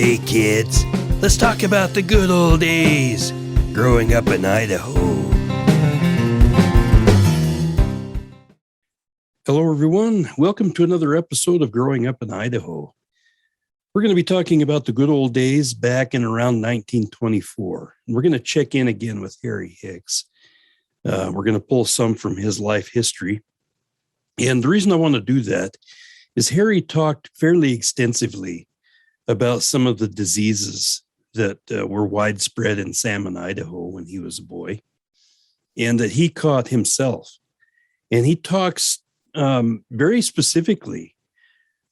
Hey kids, let's talk about the good old days growing up in Idaho. Hello everyone, welcome to another episode of Growing Up in Idaho. We're going to be talking about the good old days back in around 1924. And we're going to check in again with Harry Hicks. We're going to pull some from his life history. And the reason I want to do that is Harry talked fairly extensively about some of the diseases that were widespread in Salmon, Idaho when he was a boy, and that he caught himself. And he talks very specifically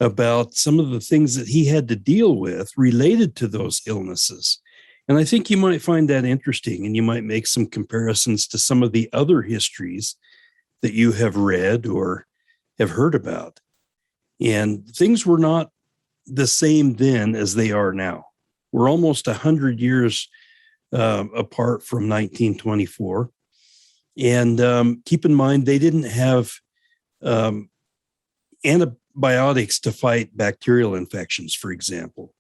about some of the things that he had to deal with related to those illnesses. And I think you might find that interesting, and you might make some comparisons to some of the other histories that you have read or have heard about. And things were not the same then as they are now. We're almost 100 years apart from 1924. And keep in mind, they didn't have antibiotics to fight bacterial infections, for example.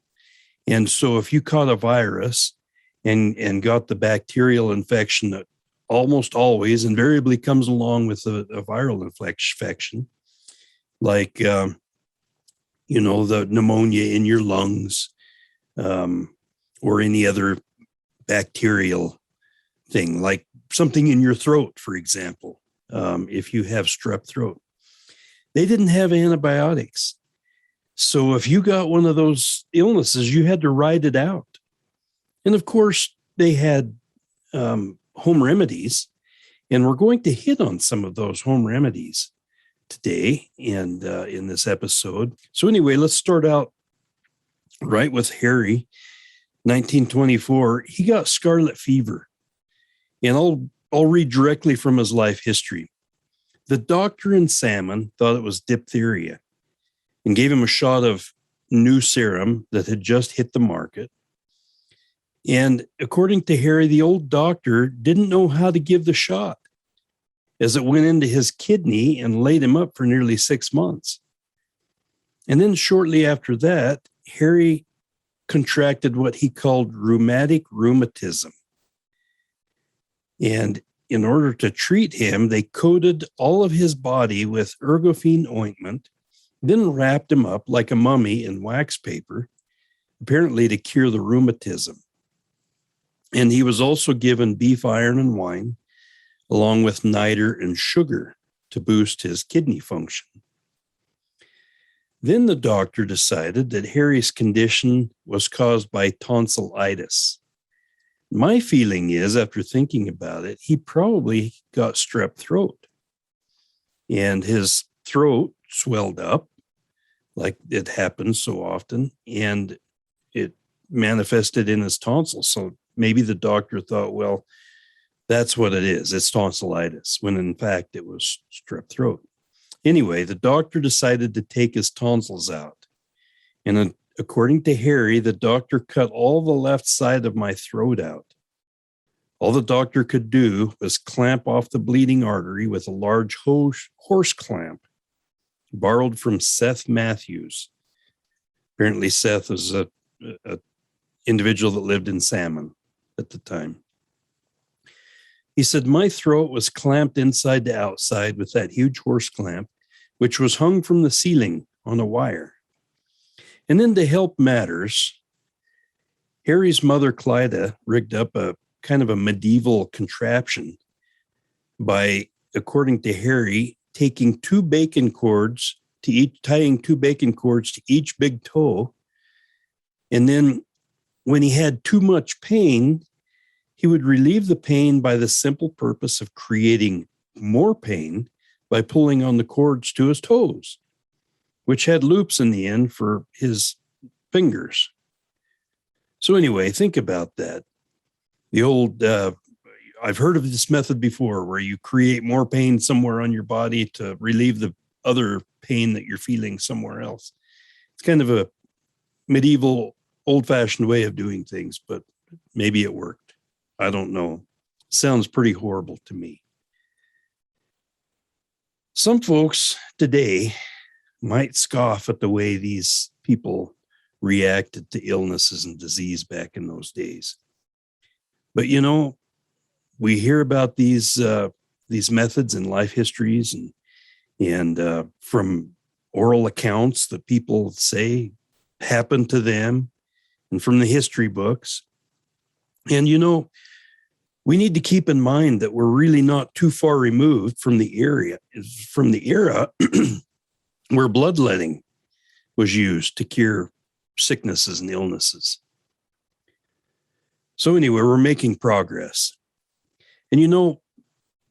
And so if you caught a virus and got the bacterial infection that almost always invariably comes along with a viral infection, like, the pneumonia in your lungs, or any other bacterial thing, like something in your throat, for example, if you have strep throat. They didn't have antibiotics. So if you got one of those illnesses, you had to ride it out. And of course, they had home remedies, and we're going to hit on some of those home remedies today and in this episode. So anyway, let's start out right with Harry. 1924, he got scarlet fever. And I'll read directly from his life history. The doctor in Salmon thought it was diphtheria and gave him a shot of new serum that had just hit the market. And according to Harry, the old doctor didn't know how to give the shot, as it went into his kidney and laid him up for nearly 6 months. And then shortly after that, Harry contracted what he called rheumatic rheumatism. And in order to treat him, they coated all of his body with ergophene ointment, then wrapped him up like a mummy in wax paper, apparently to cure the rheumatism. And he was also given beef iron and wine, along with niter and sugar to boost his kidney function. Then the doctor decided that Harry's condition was caused by tonsillitis. My feeling is, after thinking about it, he probably got strep throat. And his throat swelled up, like it happens so often, and it manifested in his tonsils. So maybe the doctor thought, well, that's what it is. It's tonsillitis, when in fact it was strep throat. Anyway, the doctor decided to take his tonsils out. And according to Harry, the doctor cut all the left side of my throat out. All the doctor could do was clamp off the bleeding artery with a large horse clamp borrowed from Seth Matthews. Apparently, Seth was a individual that lived in Salmon at the time. He said, my throat was clamped inside to outside with that huge horse clamp, which was hung from the ceiling on a wire. And then to help matters, Harry's mother, Clyda, rigged up a kind of a medieval contraption by, according to Harry, tying 2 bacon cords to each big toe. And then when he had too much pain, he would relieve the pain by the simple purpose of creating more pain by pulling on the cords to his toes, which had loops in the end for his fingers. So anyway, think about that. The old, I've heard of this method before, where you create more pain somewhere on your body to relieve the other pain that you're feeling somewhere else. It's kind of a medieval, old-fashioned way of doing things, but maybe it worked. I don't know. Sounds pretty horrible to me. Some folks today might scoff at the way these people reacted to illnesses and disease back in those days. But we hear about these methods in life histories and from oral accounts that people say happened to them, and from the history books. And we need to keep in mind that we're really not too far removed from the era where bloodletting was used to cure sicknesses and illnesses. So anyway, we're making progress. And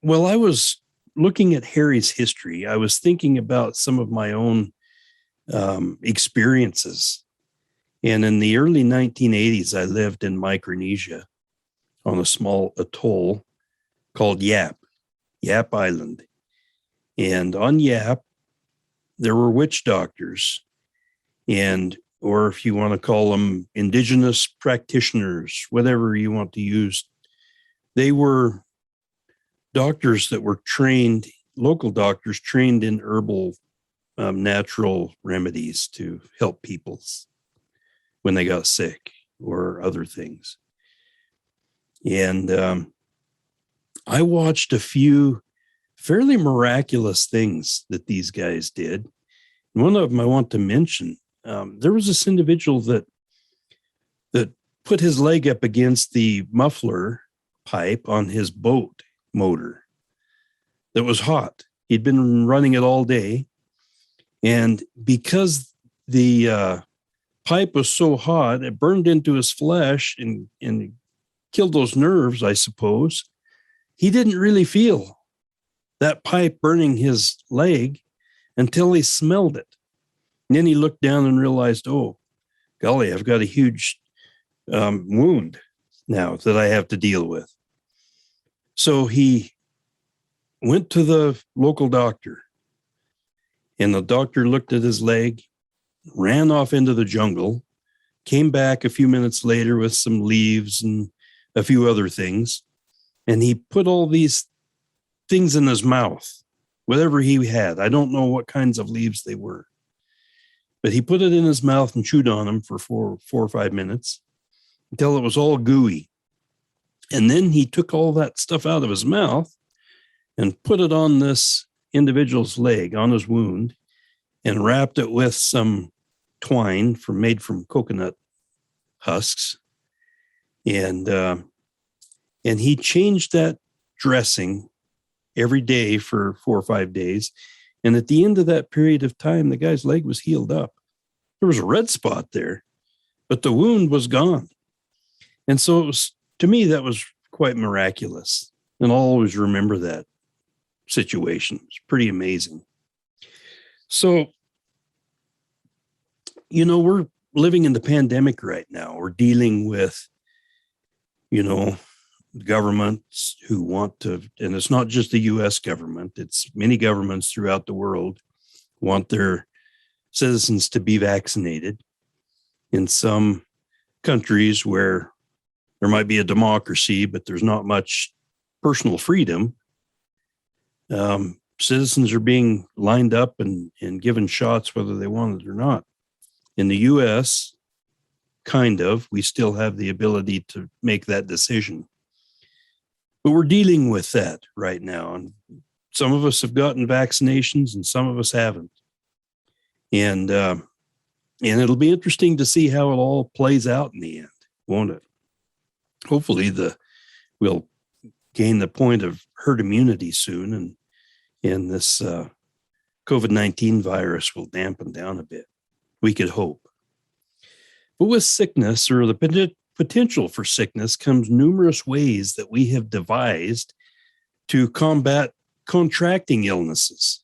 while I was looking at Harry's history, I was thinking about some of my own experiences. And in the early 1980s, I lived in Micronesia on a small atoll called Yap Island. And on Yap, there were witch doctors, or if you want to call them indigenous practitioners, whatever you want to use. They were doctors that were local doctors trained in herbal natural remedies to help people when they got sick or other things. And I watched a few fairly miraculous things that these guys did. And one of them I want to mention. There was this individual that put his leg up against the muffler pipe on his boat motor that was hot. He'd been running it all day. And because the pipe was so hot, it burned into his flesh and killed those nerves, I suppose. He didn't really feel that pipe burning his leg until he smelled it. And then he looked down and realized, oh, golly, I've got a huge wound now that I have to deal with. So he went to the local doctor, and the doctor looked at his leg, ran off into the jungle, came back a few minutes later with some leaves and a few other things. And he put all these things in his mouth, whatever he had. I don't know what kinds of leaves they were. But he put it in his mouth and chewed on them for 4 or 5 minutes until it was all gooey. And then he took all that stuff out of his mouth and put it on this individual's leg, on his wound, and wrapped it with some twine made from coconut husks. And he changed that dressing every day for 4 or 5 days. And at the end of that period of time, the guy's leg was healed up. There was a red spot there, but the wound was gone. And so to me, that was quite miraculous. And I'll always remember that situation. It's pretty amazing. So, we're living in the pandemic right now. We're dealing with, governments who want to, and it's not just the U.S. government, it's many governments throughout the world want their citizens to be vaccinated. In some countries where there might be a democracy, but there's not much personal freedom, citizens are being lined up and given shots whether they want it or not. In the U.S., we still have the ability to make that decision. But we're dealing with that right now. And some of us have gotten vaccinations and some of us haven't. And it'll be interesting to see how it all plays out in the end, won't it? Hopefully we'll gain the point of herd immunity soon, and this COVID-19 virus will dampen down a bit. We could hope. But with sickness, or the potential for sickness, comes numerous ways that we have devised to combat contracting illnesses.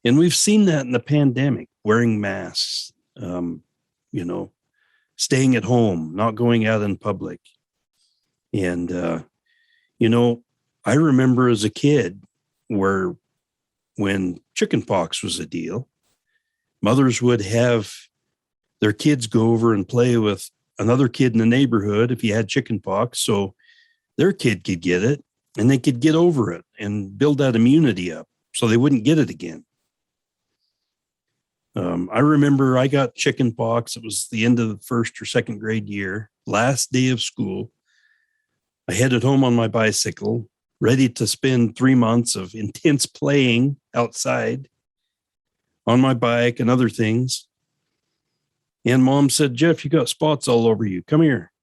And we've seen that in the pandemic, wearing masks, staying at home, not going out in public. And, I remember as a kid when chickenpox was a deal, mothers would have their kids go over and play with another kid in the neighborhood if he had chickenpox, so their kid could get it and they could get over it and build that immunity up so they wouldn't get it again. I remember I got chicken pox. It was the end of the first or second grade year, last day of school. I headed home on my bicycle, ready to spend 3 months of intense playing outside on my bike and other things. And Mom said, "Jeff, you got spots all over you. Come here."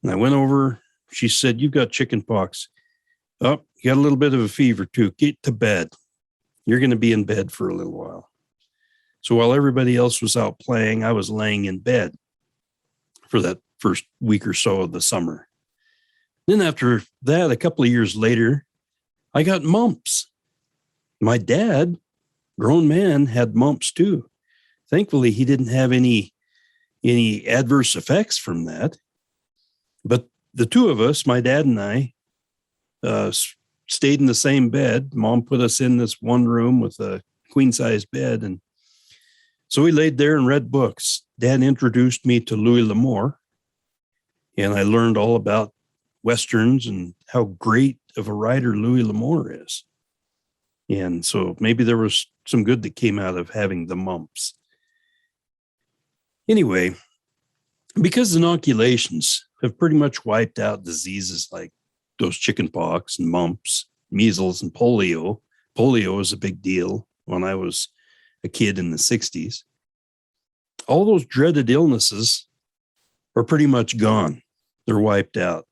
And I went over. She said, "You've got chicken pox. Oh, you got a little bit of a fever too. Get to bed. You're going to be in bed for a little while." So while everybody else was out playing, I was laying in bed for that first week or so of the summer. Then after that, a couple of years later, I got mumps. My dad, grown man, had mumps too. Thankfully, he didn't have any adverse effects from that. But the two of us, my dad and I, stayed in the same bed. Mom put us in this one room with a queen-size bed. And so we laid there and read books. Dad introduced me to Louis L'Amour, and I learned all about Westerns and how great of a writer Louis L'Amour is. And so maybe there was some good that came out of having the mumps. Anyway, because inoculations have pretty much wiped out diseases like those chicken pox and mumps, measles, and polio. Polio was a big deal when I was a kid in the 60s. All those dreaded illnesses are pretty much gone. They're wiped out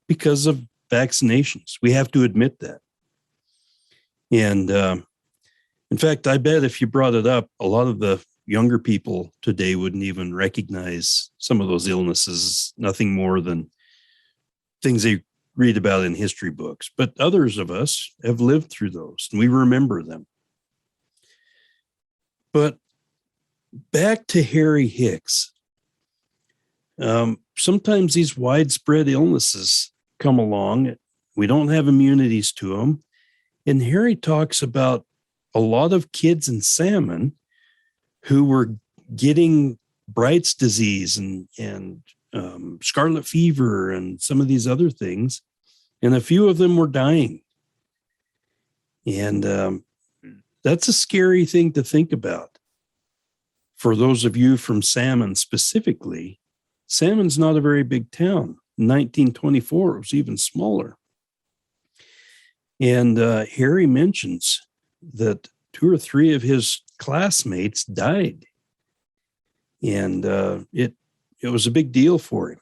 because of vaccinations. We have to admit that. And in fact, I bet if you brought it up, a lot of the younger people today wouldn't even recognize some of those illnesses, nothing more than things they read about in history books. But others of us have lived through those, and we remember them. But back to Harry Hicks. Sometimes these widespread illnesses come along. We don't have immunities to them. And Harry talks about a lot of kids in salmon who were getting Bright's disease and scarlet fever and some of these other things. And a few of them were dying. And that's a scary thing to think about. For those of you from Salmon specifically, Salmon's not a very big town. In 1924, it was even smaller. And Harry mentions that 2 or 3 of his classmates died. And it was a big deal for him.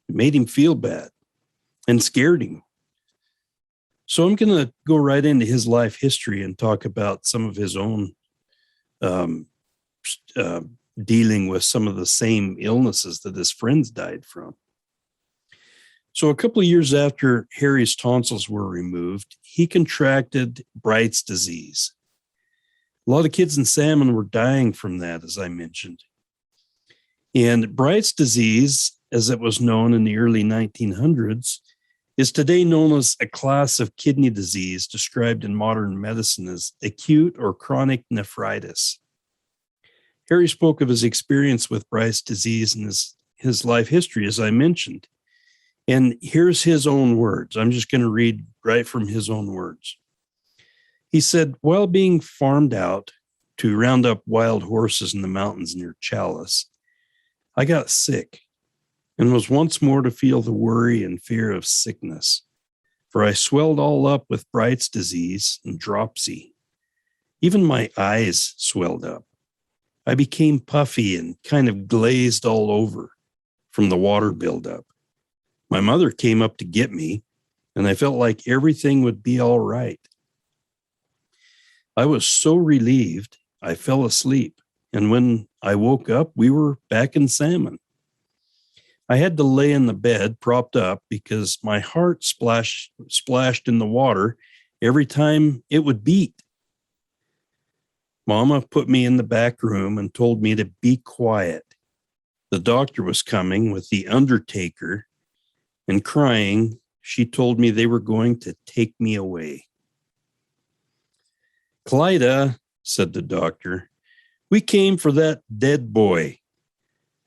It made him feel bad and scared him. So I'm going to go right into his life history and talk about some of his own dealing with some of the same illnesses that his friends died from. So a couple of years after Harry's tonsils were removed, he contracted Bright's disease. A lot of kids in salmon were dying from that, as I mentioned. And Bright's disease, as it was known in the early 1900s, is today known as a class of kidney disease described in modern medicine as acute or chronic nephritis. Harry spoke of his experience with Bright's disease and his life history, as I mentioned. And here's his own words. I'm just going to read right from his own words. He said, "While being farmed out to round up wild horses in the mountains near Chalice, I got sick and was once more to feel the worry and fear of sickness, for I swelled all up with Bright's disease and dropsy. Even my eyes swelled up. I became puffy and kind of glazed all over from the water buildup. My mother came up to get me, and I felt like everything would be all right. I was so relieved, I fell asleep, and when I woke up, we were back in salmon. I had to lay in the bed propped up because my heart splashed in the water every time it would beat. Mama put me in the back room and told me to be quiet. The doctor was coming with the undertaker, and crying, she told me they were going to take me away. "Clyda," said the doctor, "we came for that dead boy.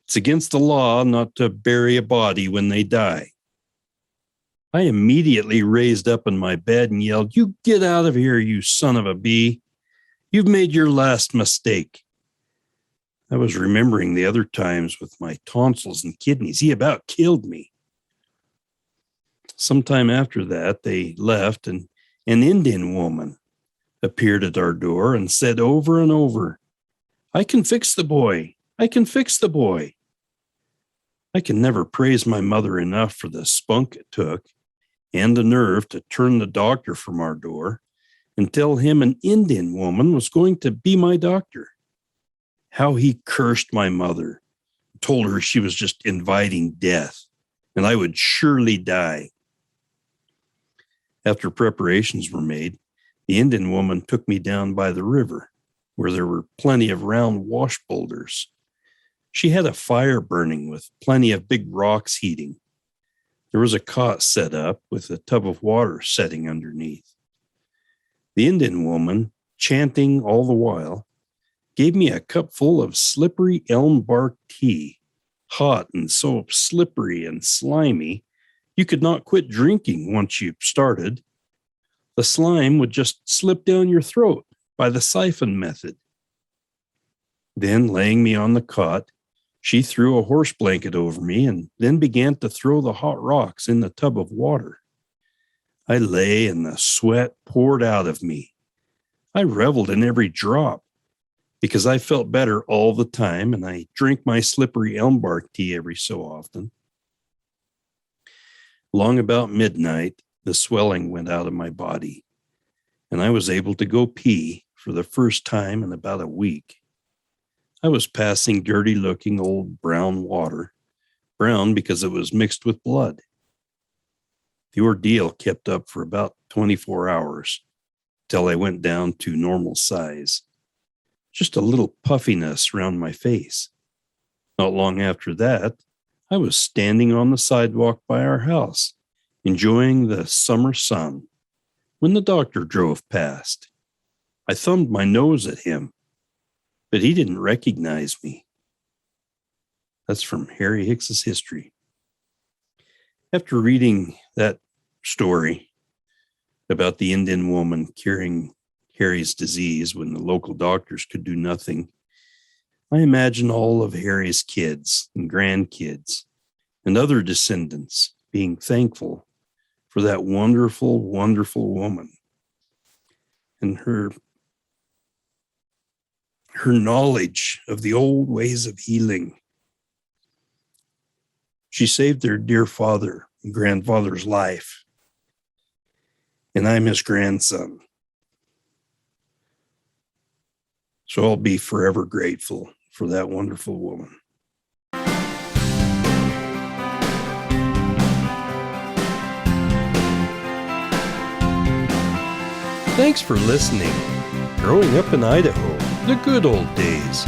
It's against the law not to bury a body when they die." I immediately raised up in my bed and yelled, "You get out of here, you son of a bee. You've made your last mistake. I was remembering the other times with my tonsils and kidneys. He about killed me. Sometime after that, they left, and an Indian woman appeared at our door and said over and over, I can fix the boy. I can fix the boy. I can never praise my mother enough for the spunk it took and the nerve to turn the doctor from our door and tell him an Indian woman was going to be my doctor. How he cursed my mother, told her she was just inviting death, and I would surely die. After preparations were made, the Indian woman took me down by the river, where there were plenty of round wash boulders. She had a fire burning with plenty of big rocks heating. There was a cot set up with a tub of water setting underneath. The Indian woman, chanting all the while, gave me a cup full of slippery elm bark tea, hot and so slippery and slimy, you could not quit drinking once you started. The slime would just slip down your throat by the siphon method. Then, laying me on the cot, she threw a horse blanket over me and then began to throw the hot rocks in the tub of water. I lay and the sweat poured out of me. I reveled in every drop because I felt better all the time, and I drink my slippery elm bark tea every so often. Long about midnight, the swelling went out of my body, and I was able to go pee for the first time in about a week. I was passing dirty-looking old brown water, brown because it was mixed with blood. The ordeal kept up for about 24 hours, till I went down to normal size. Just a little puffiness around my face. Not long after that, I was standing on the sidewalk by our house, enjoying the summer sun, when the doctor drove past. I thumbed my nose at him, but he didn't recognize me. That's from Harry Hicks's history. After reading that story about the Indian woman curing Harry's disease when the local doctors could do nothing, I imagine all of Harry's kids and grandkids and other descendants being thankful for that wonderful, wonderful woman and her knowledge of the old ways of healing. She saved their dear father and grandfather's life, and I'm his grandson. So I'll be forever grateful for that wonderful woman. Thanks for listening. Growing up in Idaho, the good old days.